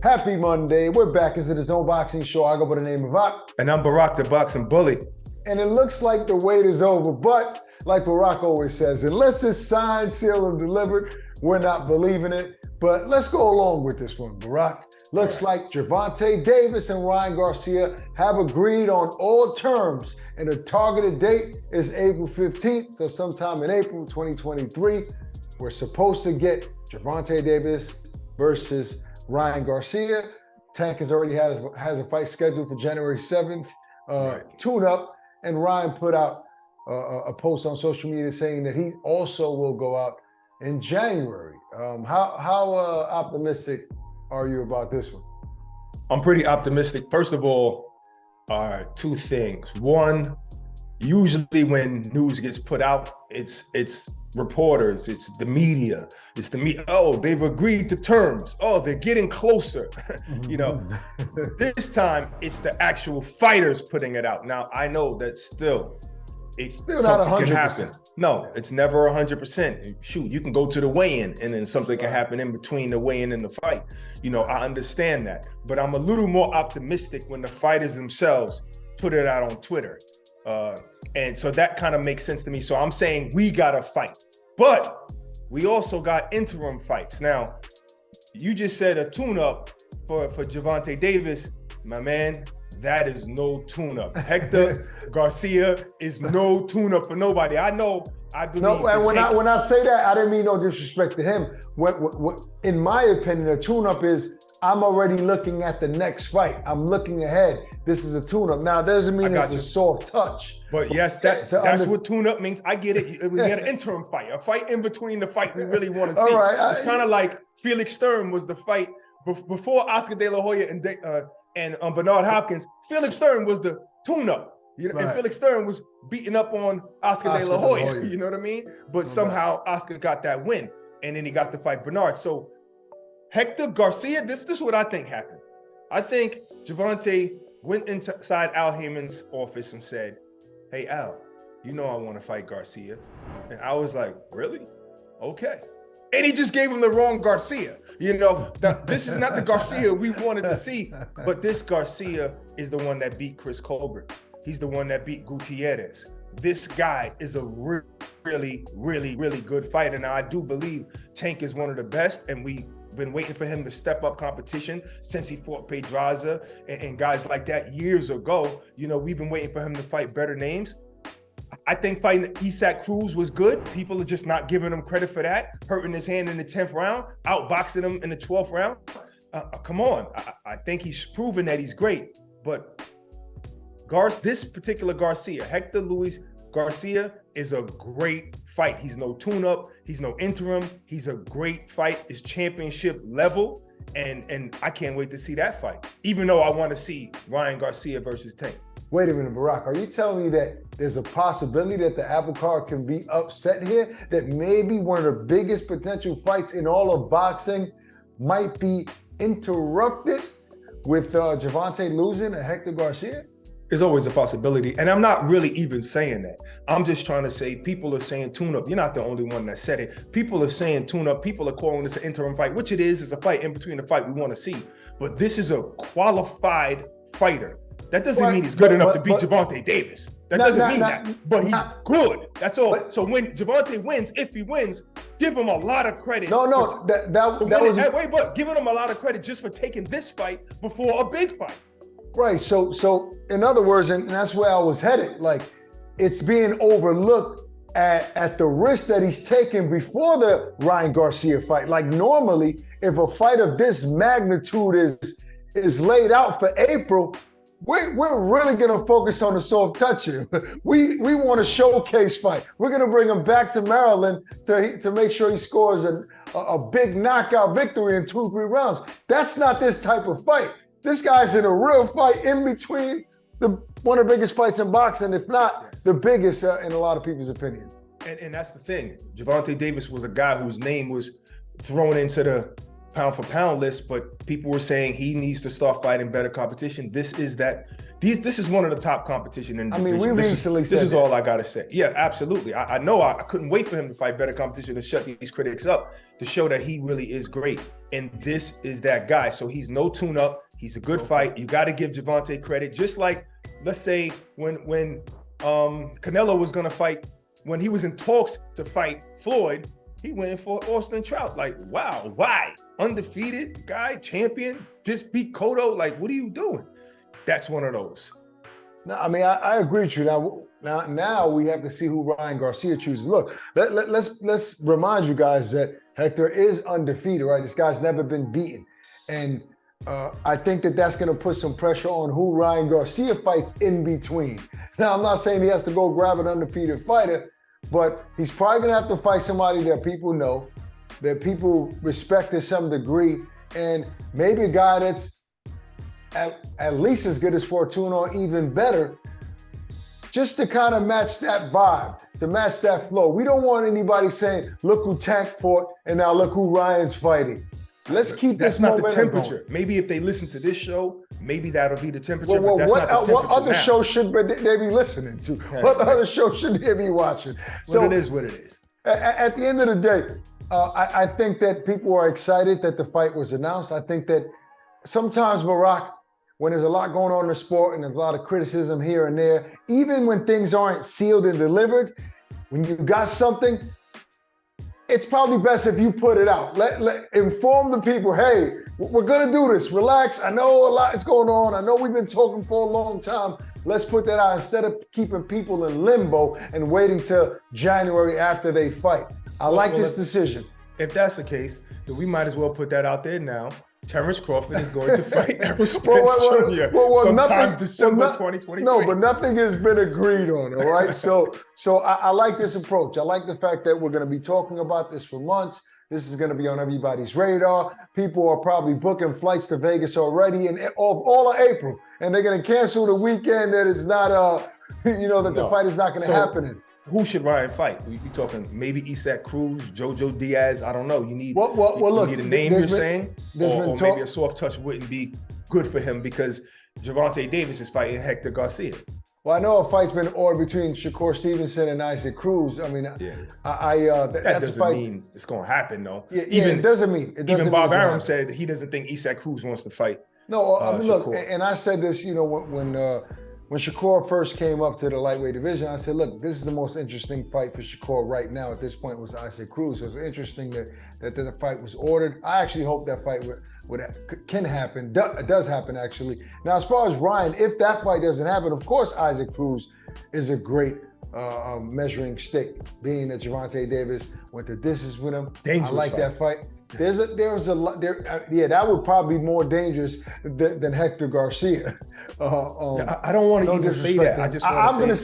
Happy Monday. We're back as the DAZN Boxing Show. I go by the name of Barak. And I'm Barak, the boxing bully. And it looks like the wait is over, but like Barak always says, unless it's signed, sealed, and delivered, we're not believing it. But let's go along with this one, Barak. Looks like Gervonta Davis and Ryan Garcia have agreed on all terms, and the targeted date is April 15th, so sometime in April 2023. We're supposed to get Gervonta Davis versus Ryan Garcia. Tank already has a fight scheduled for January 7th. Tune-up, and Ryan put out a post on social media saying that he also will go out in January. How optimistic are you about this one? I'm pretty optimistic. First of all, two things. One, usually when news gets put out, it's reporters, it's the media, oh, they've agreed to terms. Oh, they're getting closer. You know, this time it's the actual fighters putting it out. Now, I know that still not 100%. can happen. No, it's never 100%. Shoot, you can go to the weigh-in and then something can happen in between the weigh-in and the fight. You know, I understand that, but I'm a little more optimistic when the fighters themselves put it out on Twitter. And so that kind of makes sense to me. So I'm saying we got to fight, but we also got interim fights. Now, you just said a tune-up for Gervonta Davis, my man. That is no tune-up. Hector Garcia is no tune-up for nobody. I believe. No, and when I say that, I didn't mean no disrespect to him. In my opinion, a tune-up is I'm already looking at the next fight. I'm looking ahead. This is a tune-up. Now, it doesn't mean it's a soft touch. But yes, that's what tune-up means. I get it. We had an interim fight, a fight in between the fight we really want to see. All right, it's kind of like Felix Sturm was the fight before Oscar De La Hoya and Bernard Hopkins. Felix Sturm was the tune-up. You know, and Felix Sturm was beating up on Oscar De La Hoya. You know what I mean? But somehow Oscar got that win, and then he got to fight Bernard. So Hector Garcia, this is what I think happened. I think Gervonta went inside Al Heyman's office and said, "Hey, Al, you know I want to fight Garcia." And I was like, "Really? Okay." And he just gave him the wrong Garcia. You know, this is not the Garcia we wanted to see, but this Garcia is the one that beat Chris Colbert. He's the one that beat Gutierrez. This guy is a really, really, really good fighter. Now, I do believe Tank is one of the best, and we've been waiting for him to step up competition since he fought Pedraza and guys like that years ago. You know, we've been waiting for him to fight better names. I think fighting Isaac Cruz was good. People are just not giving him credit for that. Hurting his hand in the 10th round, outboxing him in the 12th round. Come on. I think he's proven that he's great. But this particular Garcia, Hector Luis Garcia, is a great fight. He's no tune-up. He's no interim. He's a great fight. It's championship level. And I can't wait to see that fight, even though I want to see Ryan Garcia versus Tank. Wait a minute, Barak, are you telling me that there's a possibility that the apple cart can be upset here? That maybe one of the biggest potential fights in all of boxing might be interrupted with Gervonta losing to Hector Garcia? There's always a possibility. And I'm not really even saying that. I'm just trying to say people are saying tune-up. You're not the only one that said it. People are saying tune-up. People are calling this an interim fight, which it is a fight in between the fight we want to see. But this is a qualified fighter. That doesn't mean he's good enough to beat Gervonta Davis. That doesn't mean that. But he's good. That's all. So when Gervonta wins, if he wins, give him a lot of credit. But giving him a lot of credit just for taking this fight before a big fight. Right. So in other words, and that's where I was headed. Like, it's being overlooked at the risk that he's taken before the Ryan Garcia fight. Like, normally, if a fight of this magnitude is laid out for April, we're really going to focus on the soft touch here. We want a showcase fight. We're going to bring him back to Maryland to make sure he scores a big knockout victory in 2-3 rounds. That's not this type of fight. This guy's in a real fight in between one of the biggest fights in boxing, if not the biggest in a lot of people's opinion. And that's the thing. Gervonta Davis was a guy whose name was thrown into pound for pound list, but people were saying he needs to start fighting better competition. This is one of the top competition in the division. We recently said this is all I gotta say. Yeah, absolutely. I know I couldn't wait for him to fight better competition to shut these critics up, to show that he really is great. And this is that guy. So he's no tune-up. He's a good fight. You got to give Gervonta credit. Just like, let's say when Canelo was gonna fight, when he was in talks to fight Floyd, he went for Austin Trout. Like, wow, why? Undefeated guy, champion, just beat Cotto. Like, what are you doing? That's one of those. No, I mean, I agree with you. Now we have to see who Ryan Garcia chooses. Look, let's remind you guys that Hector is undefeated, right? This guy's never been beaten. And I think that's going to put some pressure on who Ryan Garcia fights in between. Now, I'm not saying he has to go grab an undefeated fighter, but he's probably going to have to fight somebody that people know, that people respect to some degree, and maybe a guy that's at least as good as Fortuna or even better, just to kind of match that vibe, to match that flow. We don't want anybody saying, look who Tank fought, and now look who Ryan's fighting. Let's keep this momentum That's not the temperature. Going. Maybe if they listen to this show, maybe that'll be the temperature. Well, but that's not the temperature what other now. shows should they be listening to? What other shows should they be watching? So it is what it is. At the end of the day, I think that people are excited that the fight was announced. I think that sometimes, Barak, when there's a lot going on in the sport and there's a lot of criticism here and there, even when things aren't sealed and delivered, when you got something, it's probably best if you put it out. Inform the people, hey, we're gonna do this, relax. I know a lot is going on. I know we've been talking for a long time. Let's put that out instead of keeping people in limbo and waiting till January after they fight. I like this decision. If that's the case, then we might as well put that out there now. Terrence Crawford is going to fight Errol Spence Jr. sometime December 2023. No, but nothing has been agreed on, all right? So I like this approach. I like the fact that we're going to be talking about this for months. This is going to be on everybody's radar. People are probably booking flights to Vegas already in all of April, and they're going to cancel the weekend that it's not, the fight is not going to happen in. Who should Ryan fight? We talking maybe Isaac Cruz, Jojo Diaz. I don't know. You need look, you need a name you're saying, or maybe a soft touch wouldn't be good for him because Gervonta Davis is fighting Hector Garcia. Well, I know a fight's been ordered between Shakur Stevenson and Isaac Cruz. I mean, that doesn't mean it's going to happen, though. It doesn't mean. Even Bob Arum said he doesn't think Isaac Cruz wants to fight. No, I mean, look, and I said this, when Shakur first came up to the lightweight division, I said, look, this is the most interesting fight for Shakur right now. At this point, was Isaac Cruz. So it's interesting that the fight was ordered. I actually hope that fight can happen. Does happen, actually. Now, as far as Ryan, if that fight doesn't happen, of course, Isaac Cruz is a great measuring stick, being that Gervonta Davis went to distance with him. Dangerous I like fight. that fight. That would probably be more dangerous than Hector Garcia. I don't want to even say that. I'm going to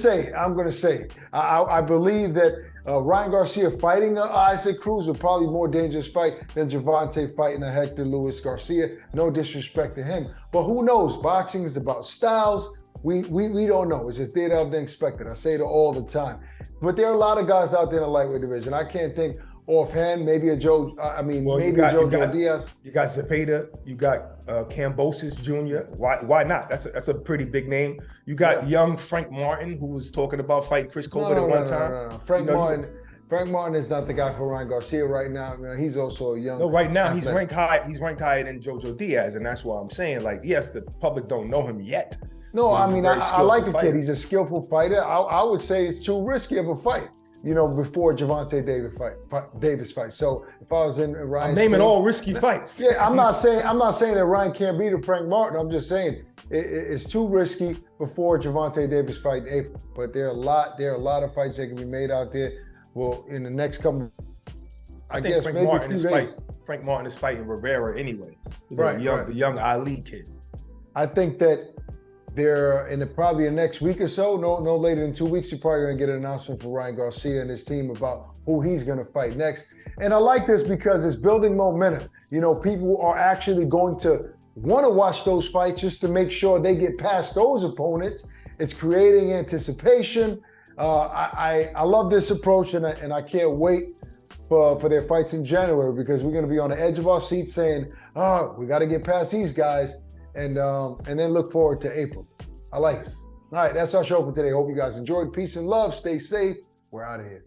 say it. I believe that Ryan Garcia fighting Isaac Cruz would probably be more dangerous fight than Gervonta fighting a Hector Luis Garcia. No disrespect to him, but who knows? Boxing is about styles. We don't know. It's a theater of the unexpected. I say it all the time. But there are a lot of guys out there in the lightweight division. I can't think offhand, maybe a Jojo Diaz. You got Zepeda, you got Cambosis Jr. Why not? That's a pretty big name. You got young Frank Martin, who was talking about fighting Chris Colbert at one time. No. Frank Martin is not the guy for Ryan Garcia right now. He's also a young. No, right now athlete. he's ranked high. He's ranked higher than Jojo Diaz, and that's why I'm saying, like, yes, the public don't know him yet. No, I mean, I like the kid. He's a skillful fighter. I would say it's too risky of a fight, before Gervonta Davis fight. So if I was in Ryan's I'm naming team, all risky fights. Yeah, I'm not saying that Ryan can't beat a Frank Martin. I'm just saying it's too risky before Gervonta Davis fight in April. But there are a lot of fights that can be made out there. Well, in the next couple, I guess Frank maybe Martin a few days. Frank Martin is fighting Rivera anyway. The young Ali kid. I think that they're probably the next week or so, no later than 2 weeks, you're probably going to get an announcement from Ryan Garcia and his team about who he's going to fight next. And I like this because it's building momentum. People are actually going to want to watch those fights just to make sure they get past those opponents. It's creating anticipation. I love this approach, and I can't wait for their fights in January, because we're going to be on the edge of our seats saying, oh, we got to get past these guys, and then look forward to April. I like it. All right, that's our show for today. Hope you guys enjoyed. Peace and love. Stay safe. We're out of here.